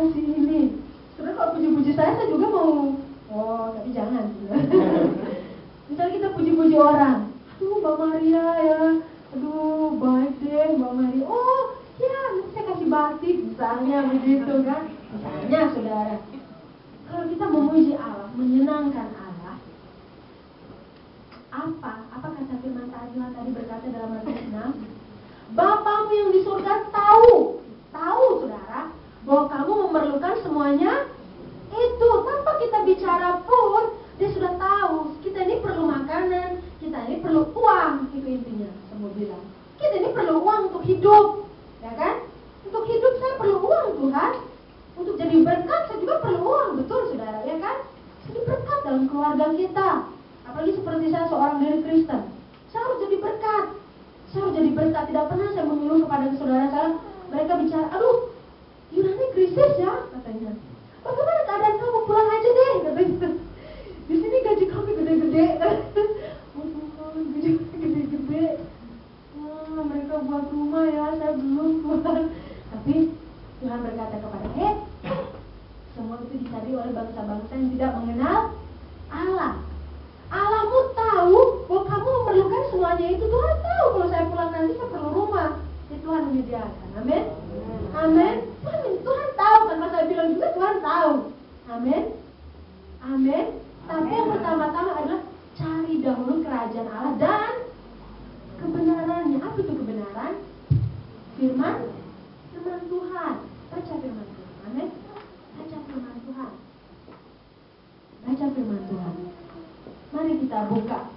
kasih ini. Terus kalau puji-puji saya juga mau. Oh, tapi jangan. Misalnya kita puji-puji orang. Aduh, Mbak Maria ya. Aduh, baik deh Mbak Maria. Oh, ya, nanti saya kasih batik. Misalnya begitu kan. Misalnya, saudara. Kalau kita memuji Allah, menyenangkan Allah, apa kata firman Tuhan tadi berkata dalam Matius 6? Bapamu yang di surga tahu saudara, bahwa kamu memerlukan semuanya itu. Tanpa kita bicara pun, dia sudah tahu. Kita ini perlu makanan, kita ini perlu uang, itu intinya. Semua bilang, kita ini perlu uang untuk hidup, ya kan? Untuk hidup saya perlu uang Tuhan. Untuk jadi berkat saya juga perlu uang, betul saudara, ya kan? Jadi berkat dalam keluarga kita. Apalagi seperti saya seorang diri Kristen, saya harus jadi berkat. Saya harus jadi berkat. Tidak pernah saya mengeluh kepada saudara saya. Mereka bicara, aduh, Yunani krisis ya, katanya. Bagaimana keadaan kamu, pulang aja deh, katanya. Di sini gaji kami gede-gede. Oh Tuhan, gaji gede-gede. Wah, mereka buat rumah ya, saya belum Tuhan. Tapi Tuhan berkata kepada semua itu dicari oleh bangsa-bangsa yang tidak mengenal Allah. Allahmu tahu bahwa kamu memerlukan semuanya itu. Tuhan tahu kalau saya pulang nanti saya perlu rumah. Ya, Tuhan menyediakan. Amin. Amin. Tuhan tahu, tanpa saya bilang juga Tuhan tahu. Amin. Amin. Tapi yang pertama-tama adalah cari dahulu kerajaan Allah dan kebenarannya. Apa itu kebenaran? Firman Tuhan. Baca firman Tuhan. Amin. Baca firman Tuhan. Baca firman Tuhan. Mari kita buka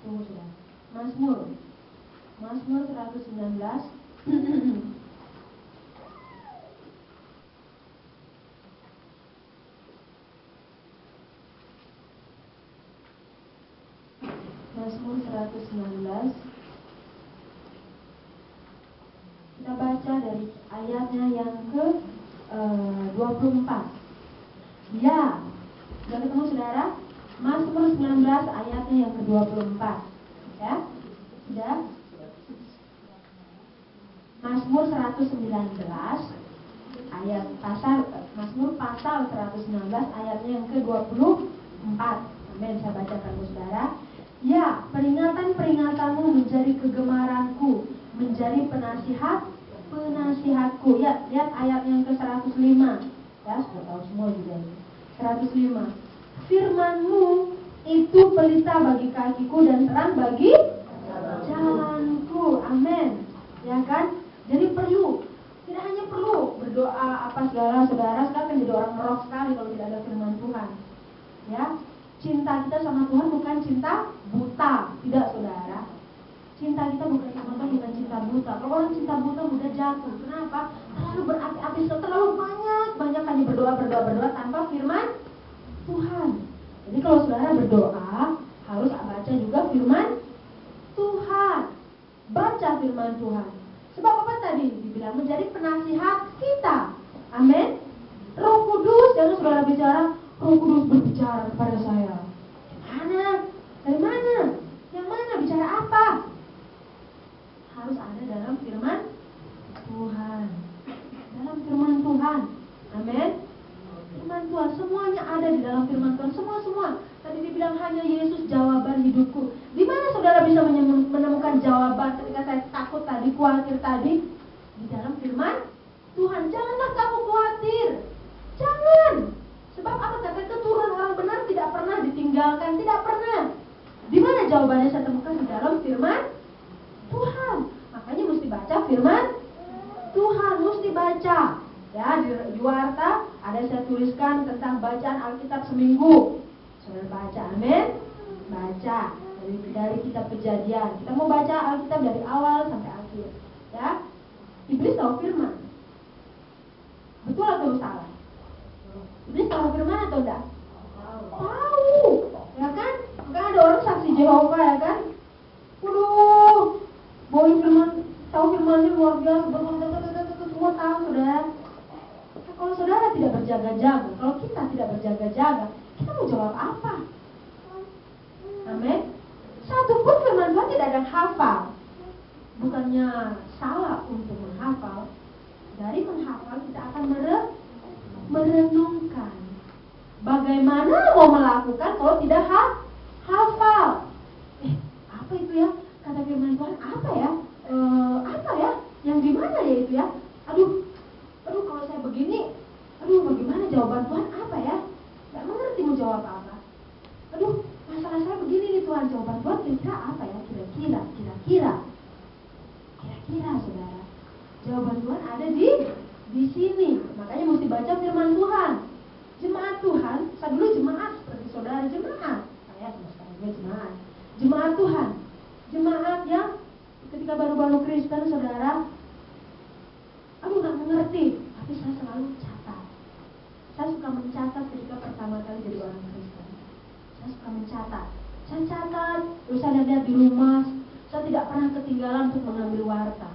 tunggu sudah. Mazmur 119. Mazmur 119. Kita baca dari ayatnya yang ke 24. Ya, sudah ketemu saudara? Mazmur 19 ayatnya yang ke-24. Ya, sudah? Mazmur 119 ayat Mazmur pasal 119 ayatnya yang ke-24. Amin, saya bacakan saudara. Ya, peringatan-peringatanmu menjadi kegemaranku, menjadi penasihatku. Ya, lihat ayat yang ke-105. Ya, sudah tahu semua juga. 105. Firman-Mu itu pelita bagi kakiku dan terang bagi jalanku. Amin. Ya kan? Jadi tidak hanya perlu berdoa apa segala, saudara akan jadi orang merok sekali kalau tidak ada firman Tuhan. Ya, cinta kita sama Tuhan bukan cinta buta, tidak saudara. Cinta kita bukan sama Tuhan, bukan cinta buta. Kalau orang cinta buta mudah jatuh. Kenapa? Terlalu berapi-api, terlalu banyak hanya berdoa tanpa firman Tuhan. Jadi kalau saudara berdoa harus baca juga firman Tuhan. Baca firman Tuhan. Sebab apa tadi dibilang menjadi penasihat kita. Amin. Roh Kudus, jangan saudara bicara Roh Kudus berbicara kepada saya. Dari mana? Yang mana? Bicara apa? Harus ada dalam firman Tuhan. Dalam firman Tuhan. Amin. Firman Tuhan, semuanya ada di dalam firman Tuhan. Semua. Tadi dibilang hanya Yesus jawaban hidupku. Di mana saudara bisa menemukan jawaban ketika saya takut tadi, khawatir tadi? Di dalam firman Tuhan. Janganlah kamu khawatir. Jangan. Sebab apa kata keturunan orang benar tidak pernah ditinggalkan, tidak pernah. Di mana jawabannya saya temukan? Di dalam firman Tuhan. Makanya mesti baca firman Tuhan, mesti baca. Ya, di warta ada saya tuliskan tentang bacaan Alkitab seminggu. Saudara baca, amin. Baca dari kitab Kejadian. Kita mau baca Alkitab dari awal sampai akhir. Ya, Iblis tahu firman. Betul atau salah? Iblis tahu firman atau enggak? Tahu, ya kan? Kan ada orang saksi Yehova, ya kan? Waduh, bawa firman, tahu firmannya luar biasa, semua tahu, saudara. Nah, kalau saudara tidak berjaga-jaga, kalau kita tidak berjaga-jaga, kita mau jawab apa? Amin. Satu pun firman Tuhan tidak ada hafal. bukannya salah untuk menghafal. Dari menghafal kita akan merenungkan. Bagaimana mau melakukan kalau tidak hafal? Apa itu ya? Kata firman Tuhan apa ya? Apa ya? Yang gimana ya itu ya? Aduh kalau saya begini, bagaimana jawaban Tuhan apa ya? Gak mengerti mau jawab apa. Masalah saya begini nih Tuhan, jawaban Tuhan kira-kira apa ya? Kira-kira saudara, jawaban Tuhan ada di sini. Makanya mesti baca firman Tuhan. Jemaat Tuhan, saya dulu jemaat seperti saudara jemaat. Saya sekarang juga jemaat. Jemaat Tuhan, jemaat yang ketika baru-baru Kristen saudara, gak mengerti, tapi saya selalu catat. Saya suka mencatat ketika pertama kali jadi orang Kristen. Saya suka mencatat. Saya catat, terus saya lihat di rumah. Saya tidak pernah ketinggalan untuk mengambil warta.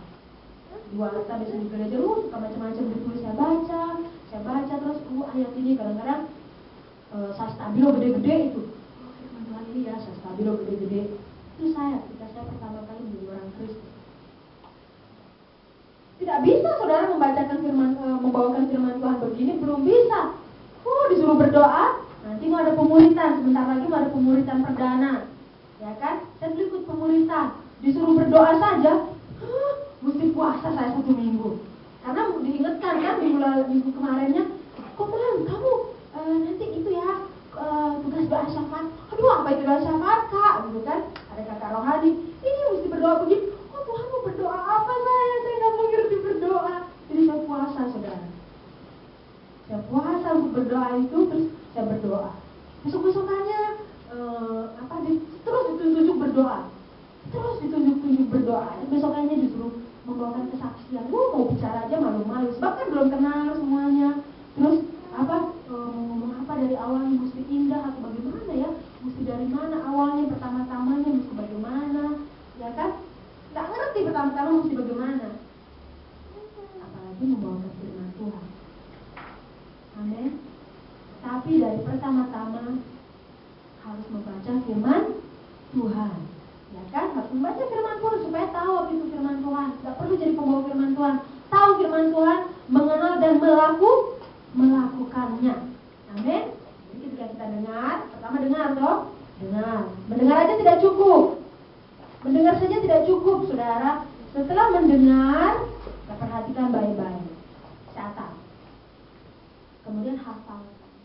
Di warta biasa di gereja, suka macam-macam ditulis. Saya baca terus ayat ini kadang-kadang saya stabilo gede-gede itu. Firman Tuhan ini ya, saya stabilo gede-gede. Itu ketika saya pertama kali menjadi orang Kristen. Tidak bisa saudara membawakan firman Tuhan begini, belum bisa. Disuruh berdoa, nanti mau ada pemuritan, sebentar lagi mau ada pemuritan perdana, ya kan? Saya ikut pemuritan, disuruh berdoa saja, mesti puasa saya 1 minggu, karena diingatkan kan minggu kemarinnya, kok Bang, kamu nanti itu ya tugas doa syafaat. Apa itu doa syafaat kak? Gitu kan? Ada kakak rohani, ini mesti berdoa begini. Tuhan mau berdoa apa saya nggak mengerti berdoa. Jadi saya puasa saudara. Saya puasa untuk berdoa itu, terus saya berdoa. Besok-besokannya terus ditunjuk berdoa. Terus ditunjuk berdoa. Besokannya disuruh membawakan kesaksian. Mau bicara aja malu-malu, sebab kan belum kenal semuanya. Terus ngomong apa dari awalnya mesti indah atau bagaimana ya? Mesti dari mana awalnya, pertama-tamanya mesti bagaimana, ya kan? Nggak ngerti pertama-tama mesti bagaimana, apalagi membawakan firman Tuhan. Amin. Tapi dari pertama-tama harus membaca firman Tuhan, ya kan? Harus membaca firman Tuhan supaya tahu apa itu firman Tuhan. Nggak perlu jadi pembawa firman Tuhan, tahu firman Tuhan, mengenal dan melakukannya. Amin. Jadi ketika kita dengar, pertama dengar toh, mendengar aja tidak cukup. Mendengar saja tidak cukup, saudara. Setelah mendengar, kita perhatikan baik-baik, catat, kemudian hafalkan,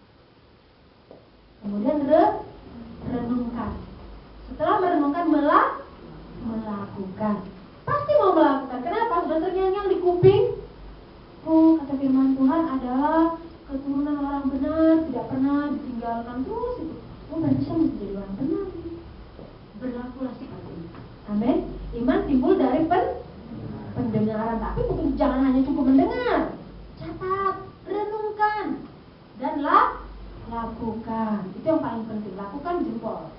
kemudian renungkan. Setelah merenungkan, melakukan. Pasti mau melakukan. Kenapa? Sudah terngiang-ngiang di kuping. Kata firman Tuhan adalah keturunan orang benar, tidak pernah ditinggalkan terus itu. Berarti saya mesti jadi orang benar. Berlakulah seperti itu. Amin. Iman timbul dari pendengaran, tapi bukan jangan hanya cukup mendengar. Catat, renungkan, dan lakukan. Itu yang paling penting. Lakukan jempol.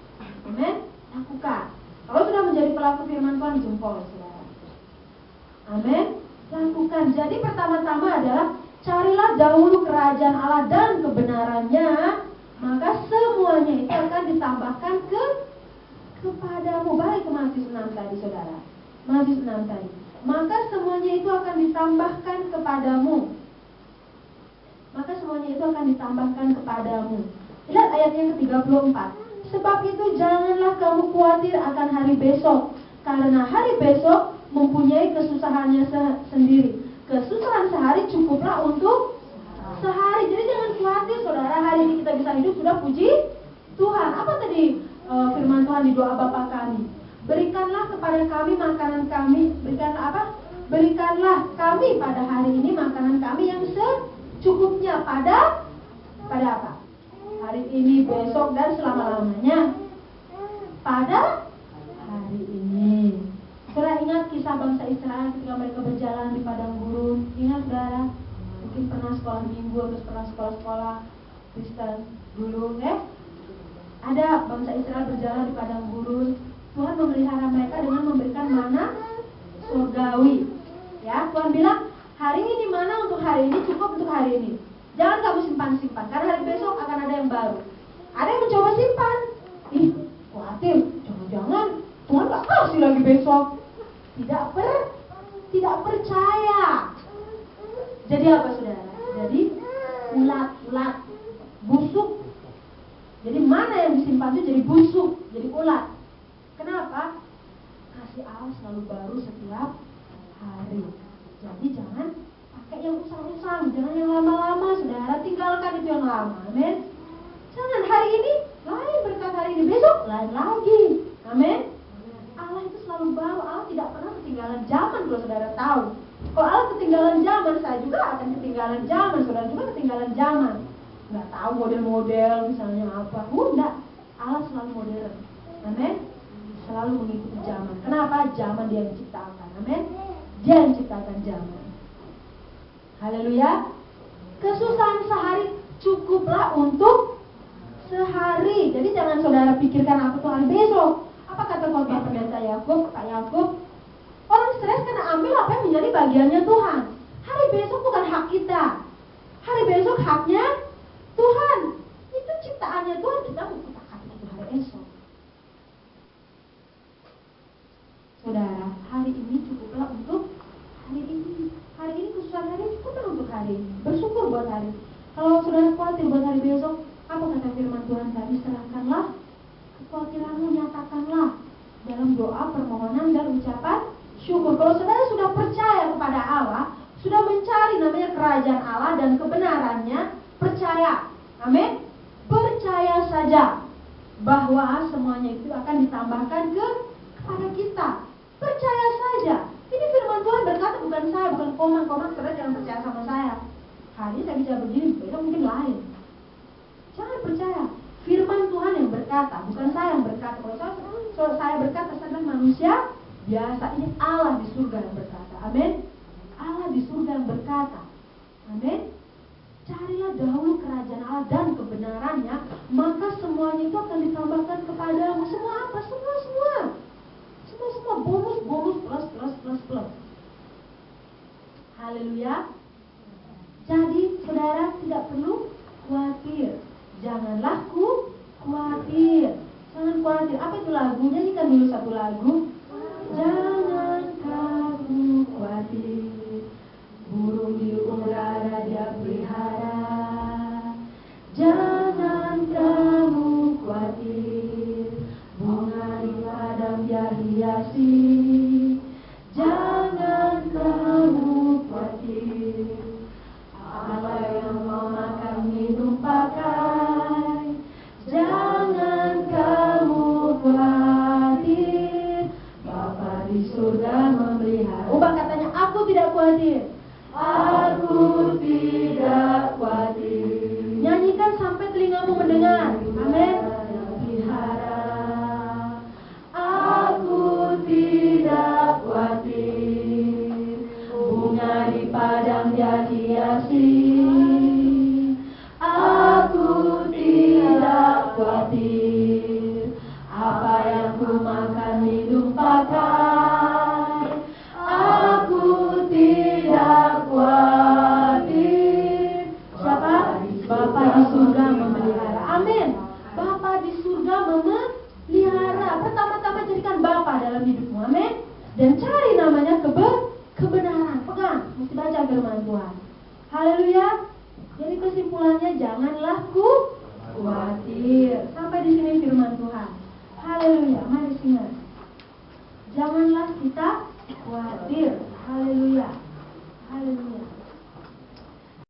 Amin. Lakukan. Kalau sudah menjadi pelaku firman Tuhan, jempol, saudara. Amin. Lakukan. Jadi pertama-tama adalah carilah dahulu kerajaan Allah dan kebenarannya, maka semuanya itu akan ditambahkan kepadamu. Balik ke Matius 6 tadi, saudara. Matius 6 tadi. Maka semuanya itu akan ditambahkan kepadamu. Lihat ayat yang ke-34. Sebab itu janganlah kamu khawatir akan hari besok, karena hari besok mempunyai kesusahannya sendiri. Kesusahan sehari cukuplah untuk sehari. Jadi jangan khawatir, saudara. Hari ini kita bisa hidup, sudah puji Tuhan. Apa tadi firman Tuhan di doa Bapa kami? Berikanlah kepada kami makanan kami. Berikanlah kami pada hari ini makanan kami yang secukupnya pada apa? Hari ini, besok, dan selama-lamanya. Pada hari ini. Saudara ingat kisah bangsa Israel ketika mereka berjalan di padang gurun? Ingat, saudara? Mungkin pernah sekolah minggu atau pernah sekolah-sekolah Kristen dulu, ya? Ada bangsa Israel berjalan di padang gurun. Tuhan memelihara mereka dengan memberikan mana surgawi. Ya, Tuhan bilang, hari ini mana untuk hari ini, cukup untuk hari ini. Jangan kamu simpan-simpan, karena hari besok akan ada yang baru. Ada yang mencoba simpan. Khawatir, jangan-jangan Tuhan gak kasih lagi besok. tidak percaya. Jadi apa saudara? Jadi ulat, busuk. Jadi mana yang disimpan itu jadi busuk, jadi ulat. Kenapa? Kasih Allah selalu baru setiap hari. Jadi jangan pakai yang usang-usang, jangan yang lama-lama, saudara. Tinggalkan itu yang lama, amin. Jangan hari ini lain berkat hari ini, besok lain lagi, amin. Allah itu selalu baru, Allah tidak pernah ketinggalan zaman, kalau saudara tahu. Kalau Allah ketinggalan zaman, saya juga akan ketinggalan zaman, saudara juga ketinggalan zaman. Nggak tahu model-model misalnya apa, enggak. Allah selalu modern, amin. Selalu mengikuti zaman. Kenapa? Zaman Dia yang ciptakan, amin. Dia yang ciptakan zaman. Haleluya. Kesusahan sehari cukuplah untuk sehari. Jadi jangan saudara pikirkan apa tuh hari besok. Apa kata khotbah pendeta Yakub, Pak Yakub? Orang stres karena ambil apa yang menjadi bagiannya Tuhan. Hari besok bukan hak kita. Hari besok haknya Tuhan. Itu ciptaannya Tuhan, kita mau katakan itu hari esok. Saudara, hari ini cukuplah untuk hari ini. Hari ini kesusahan hari cukuplah untuk hari ini. Bersyukur buat hari. Kalau saudara khawatir buat hari besok, apa kata firman Tuhan tadi? Serahkanlah kekhawatiranmu, nyatakanlah dalam doa, permohonan, dan ucapan syukur. Kalau saudara sudah percaya kepada Allah, sudah mencari namanya kerajaan Allah dan kebenarannya, percaya, amin. Percaya saja bahwa semuanya itu akan ditambahkan kepada kita. Percaya saja. Ini firman Tuhan berkata, bukan saya, bukan komang-komang. Saudara jangan percaya sama saya. Hari ini saya bisa begini, besok mungkin lain. Jangan percaya. Firman Tuhan yang berkata, bukan saya yang berkata. Kalau saya berkata, saya adalah manusia biasa. Ini Allah di surga yang berkata, amin. Allah di surga yang berkata, amin. Carilah dahulu kerajaan Allah dan kebenarannya, maka semuanya itu akan ditambahkan kepadamu. Semua apa? Semua bonus plus. Haleluya. Jadi saudara tidak perlu khawatir. Janganlah khawatir. Jangan khawatir. Apa itu lagu? Nyanyikan dulu satu lagu. Jangan kamu khawatir, burung di udara Dia pelihara. Jangan kamu khawatir, bunga di padang Dia hiasi. Jangan kamu khawatir, apa yang mau makan minum pakai. Jangan kamu khawatir, Bapa di surga memelihara. Ubah katanya, aku tidak khawatir. Aku tidak khawatir. Nyanyikan sampai telingamu mendengar. Amin. Aku tidak khawatir, bunga di padang Dia hiasi. Aku tidak khawatir, apa yang ku makan minum pakai. Aku tidak khawatir. Siapa? Bapa di surga memelihara. Amin. Bapa di surga memelihara. Pertama-tama jadikan Bapa dalam hidupmu, amin. Dan cari namanya kebenaran. Pegang, mesti baca firman Tuhan. Haleluya. Jadi kesimpulannya, janganlah khawatir. Sampai di sini firman Tuhan. Haleluya. Mari singa. Janganlah kita khawatir.